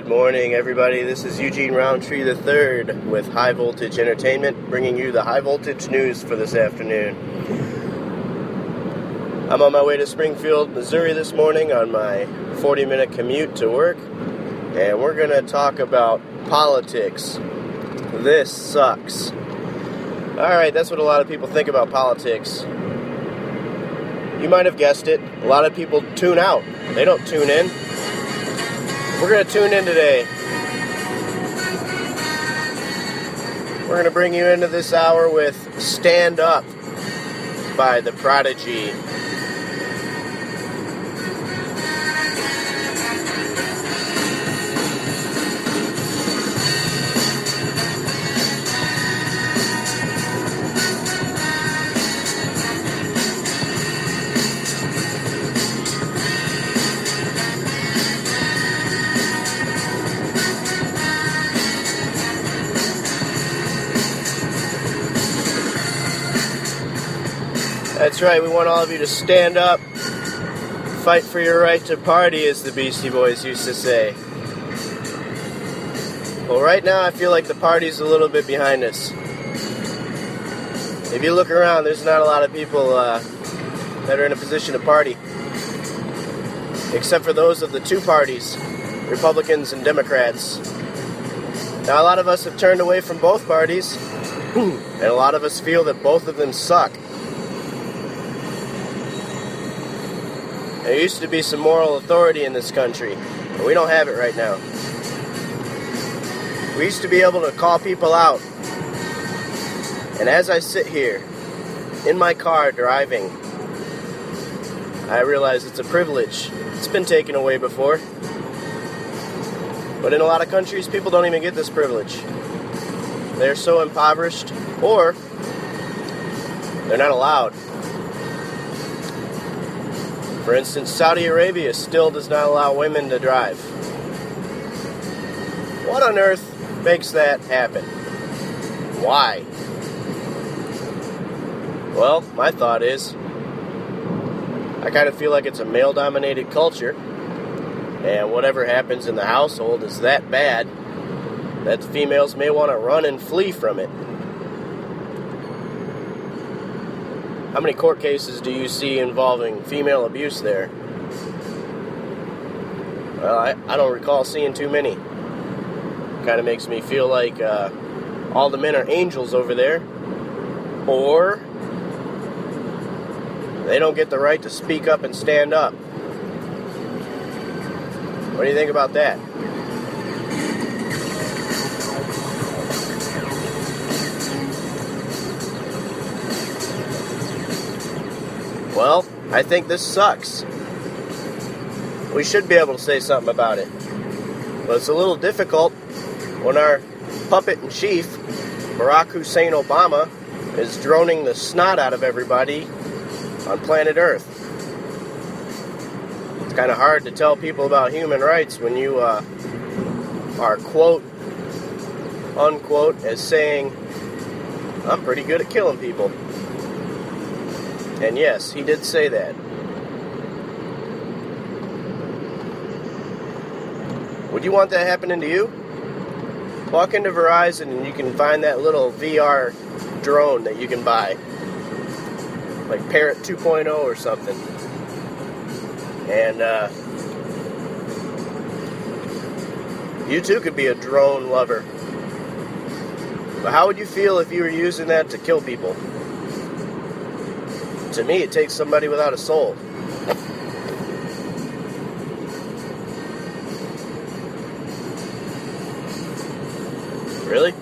morning, everybody. This is Eugene Roundtree III with High Voltage Entertainment, bringing you the high voltage news for this afternoon. I'm on my way to Springfield, Missouri this morning on my 40-minute commute to work, and we're going to talk about politics. This sucks. Alright, that's what a lot of people think about politics. You might have guessed it. A lot of people tune out. They don't tune in. We're going to tune in today. We're going to bring you into this hour with Stand Up by The Prodigy. That's right, we want all of you to stand up, fight for your right to party, as the Beastie Boys used to say. Well, right now I feel like the party's a little bit behind us. If you look around, there's not a lot of people that are in a position to party. Except for those of the two parties, Republicans and Democrats. Now, a lot of us have turned away from both parties, and a lot of us feel that both of them suck. There used to be some moral authority in this country, but we don't have it right now. We used to be able to call people out. And as I sit here, in my car driving, I realize it's a privilege. It's been taken away before. But in a lot of countries, people don't even get this privilege. They're so impoverished, or they're not allowed. For instance, Saudi Arabia still does not allow women to drive. What on earth makes that happen? Why? Well, my thought is, I kind of feel like it's a male-dominated culture, and whatever happens in the household is that bad that the females may want to run and flee from it. How many court cases do you see involving female abuse there? Well, I don't recall seeing too many. Kind of makes me feel like all the men are angels over there, or they don't get the right to speak up and stand up. What do you think about that? Well, I think this sucks. We should be able to say something about it. But it's a little difficult when our puppet in chief, Barack Hussein Obama, is droning the snot out of everybody on planet Earth. It's kind of hard to tell people about human rights when you are, quote, unquote, as saying, I'm pretty good at killing people. And yes, he did say that. Would you want that happening to you? Walk into Verizon and you can find that little VR drone that you can buy. Like Parrot 2.0 or something. And you too could be a drone lover. But how would you feel if you were using that to kill people? To me, it takes somebody without a soul. Really?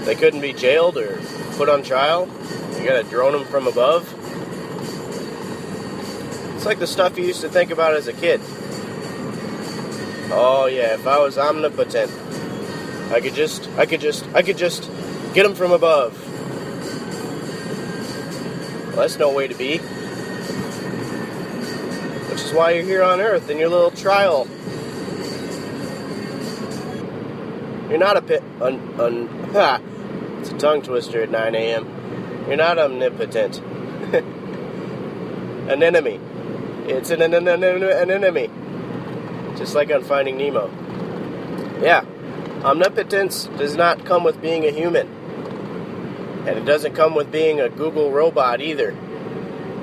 They couldn't be jailed or put on trial? You gotta drone them from above? It's like the stuff you used to think about as a kid. Oh yeah, if I was omnipotent, I could just get them from above. Well, that's no way to be. Which is why you're here on Earth in your little trial. You're not it's a tongue twister at 9 a.m. You're not omnipotent. An enemy. It's an enemy. Just like on Finding Nemo. Yeah, omnipotence does not come with being a human. And it doesn't come with being a Google robot either.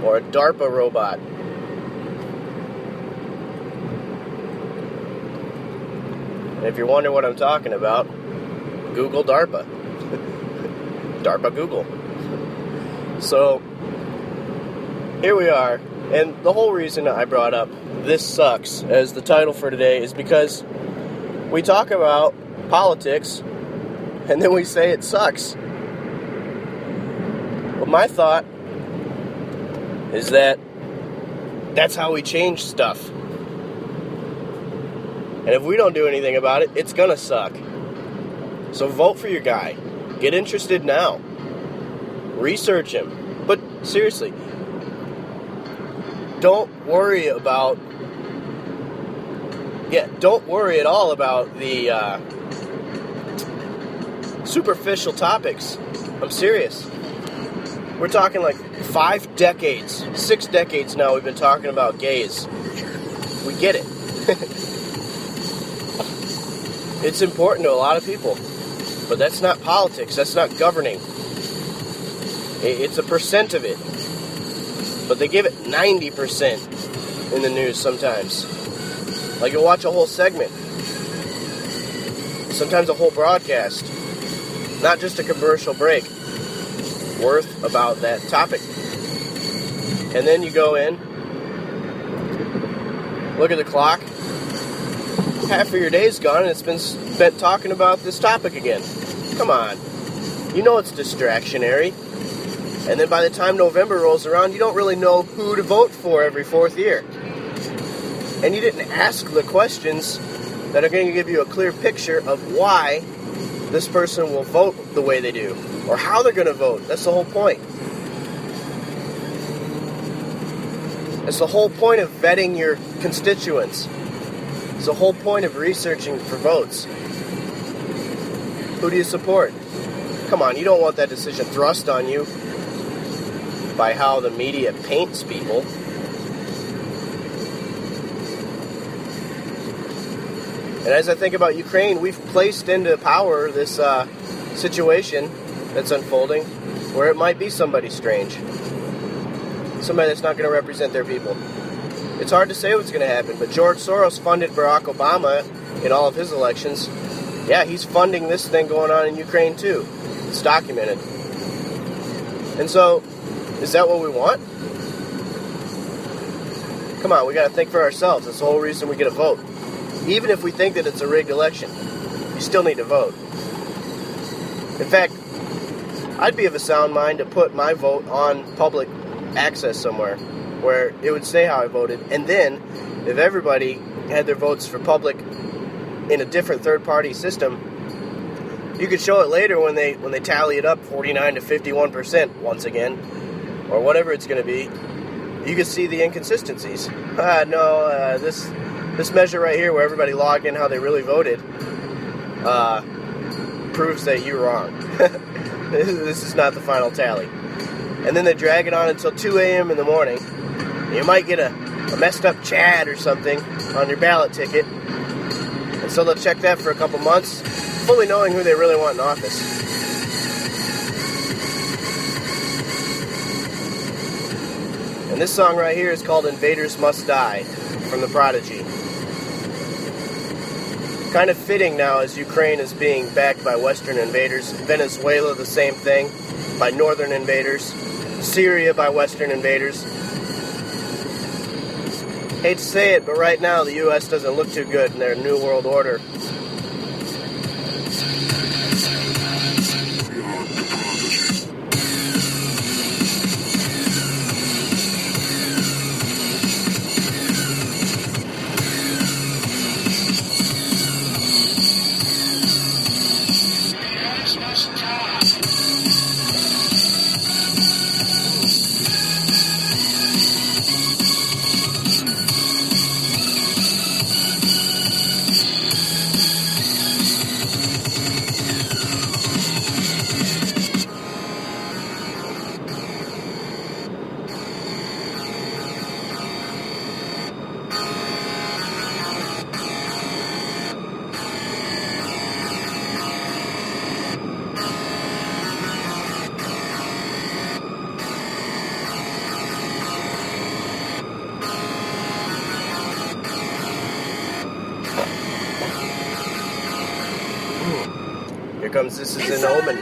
Or a DARPA robot. And if you're wondering what I'm talking about, Google DARPA. DARPA Google. So, here we are. And the whole reason I brought up "This Sucks" as the title for today is because we talk about politics and then we say it sucks. But my thought is that that's how we change stuff. And if we don't do anything about it, it's gonna suck. So vote for your guy. Get interested now. Research him. But seriously, don't worry at all about the superficial topics. I'm serious. We're talking like 5 decades, 6 decades now we've been talking about gays. We get it. It's important to a lot of people. But that's not politics. That's not governing. It's a percent of it. But they give it 90% in the news sometimes. Like you'll watch a whole segment. Sometimes a whole broadcast. Not just a commercial break. Worth about that topic. And then you go in. Look at the clock. Half of your day's gone and it's been spent talking about this topic again. Come on. You know it's distractionary. And then by the time November rolls around, you don't really know who to vote for every 4th year. And you didn't ask the questions that are going to give you a clear picture of why this person will vote the way they do. Or how they're going to vote. That's the whole point. That's the whole point of vetting your constituents. It's the whole point of researching for votes. Who do you support? Come on, you don't want that decision thrust on you by how the media paints people. And as I think about Ukraine, we've placed into power this situation that's unfolding where it might be somebody strange. Somebody that's not going to represent their people. It's hard to say what's going to happen, but George Soros funded Barack Obama in all of his elections. Yeah, he's funding this thing going on in Ukraine too. It's documented. And so, is that what we want? Come on, we got to think for ourselves. That's the whole reason we get a vote. Even if we think that it's a rigged election, you still need to vote. In fact, I'd be of a sound mind to put my vote on public access somewhere where it would say how I voted, and then if everybody had their votes for public in a different third-party system, you could show it later when they tally it up 49 to 51% once again, or whatever it's going to be. You could see the inconsistencies. This measure right here where everybody logged in how they really voted proves that you're wrong. This is not the final tally. And then they drag it on until 2 a.m. in the morning. You might get a messed up Chad or something on your ballot ticket. And so they'll check that for a couple months, fully knowing who they really want in office. And this song right here is called "Invaders Must Die" from The Prodigy. Kind of fitting now as Ukraine is being backed by Western invaders. Venezuela, the same thing, by Northern invaders. Syria by Western invaders. Hate to say it, but right now the U.S. doesn't look too good in their New World Order. comes This Is an Omen.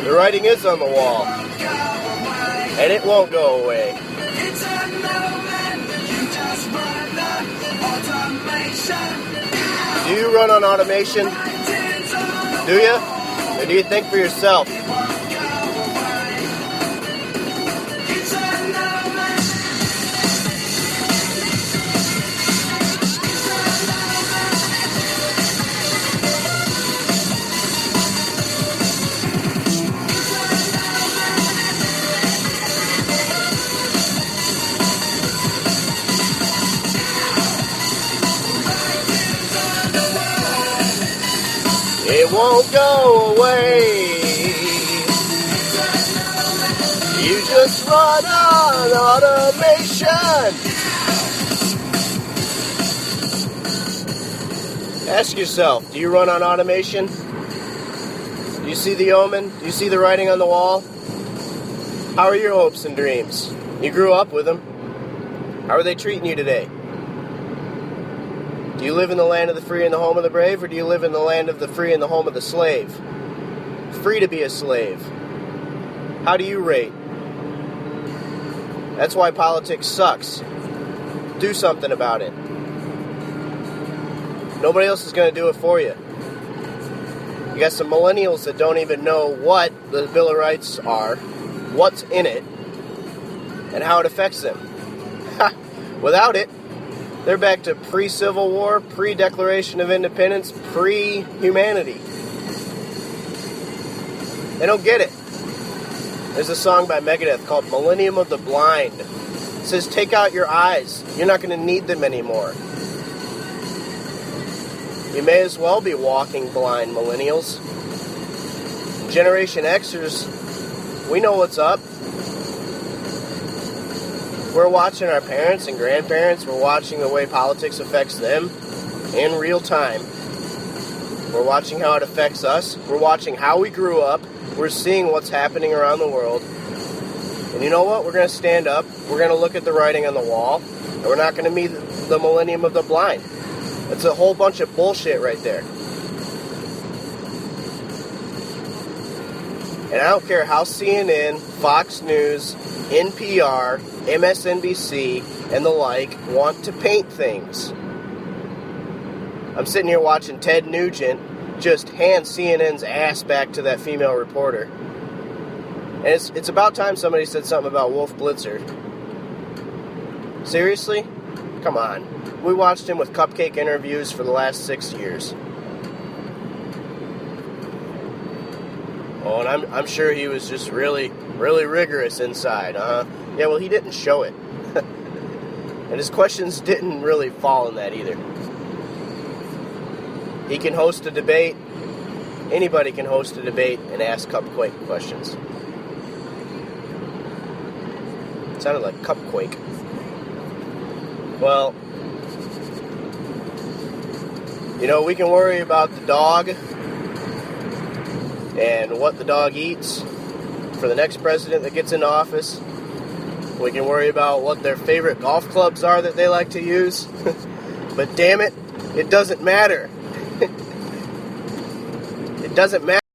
The writing is on the wall, and it won't go away. Do you run on automation? Do you? Or do you think for yourself? It won't go away. You just run on automation. Ask yourself, do you run on automation? Do you see the omen? Do you see the writing on the wall? How are your hopes and dreams? You grew up with them. How are they treating you today? Do you live in the land of the free and the home of the brave, or do you live in the land of the free and the home of the slave? Free to be a slave. How do you rate? That's why politics sucks. Do something about it. Nobody else is going to do it for you. You got some millennials that don't even know what the Bill of Rights are, what's in it, and how it affects them. Without it, they're back to pre-Civil War, pre-Declaration of Independence, pre-humanity. They don't get it. There's a song by Megadeth called Millennium of the Blind. It says, take out your eyes. You're not going to need them anymore. You may as well be walking blind, millennials. Generation Xers, we know what's up. We're watching our parents and grandparents. We're watching the way politics affects them in real time. We're watching how it affects us. We're watching how we grew up. We're seeing what's happening around the world. And you know what? We're going to stand up. We're going to look at the writing on the wall. And we're not going to meet the millennium of the blind. That's a whole bunch of bullshit right there. And I don't care how CNN, Fox News, NPR, MSNBC, and the like want to paint things. I'm sitting here watching Ted Nugent just hand CNN's ass back to that female reporter. And it's about time somebody said something about Wolf Blitzer. Seriously? Come on. We watched him with cupcake interviews for the last 6 years. Oh, and I'm sure he was just really, really rigorous inside, huh? Yeah, well, he didn't show it. And his questions didn't really fall in that either. He can host a debate. Anybody can host a debate and ask cupquake questions. It sounded like cupquake. Well, you know, we can worry about the dog and what the dog eats for the next president that gets into office. We can worry about what their favorite golf clubs are that they like to use. But damn it, it doesn't matter. It doesn't matter.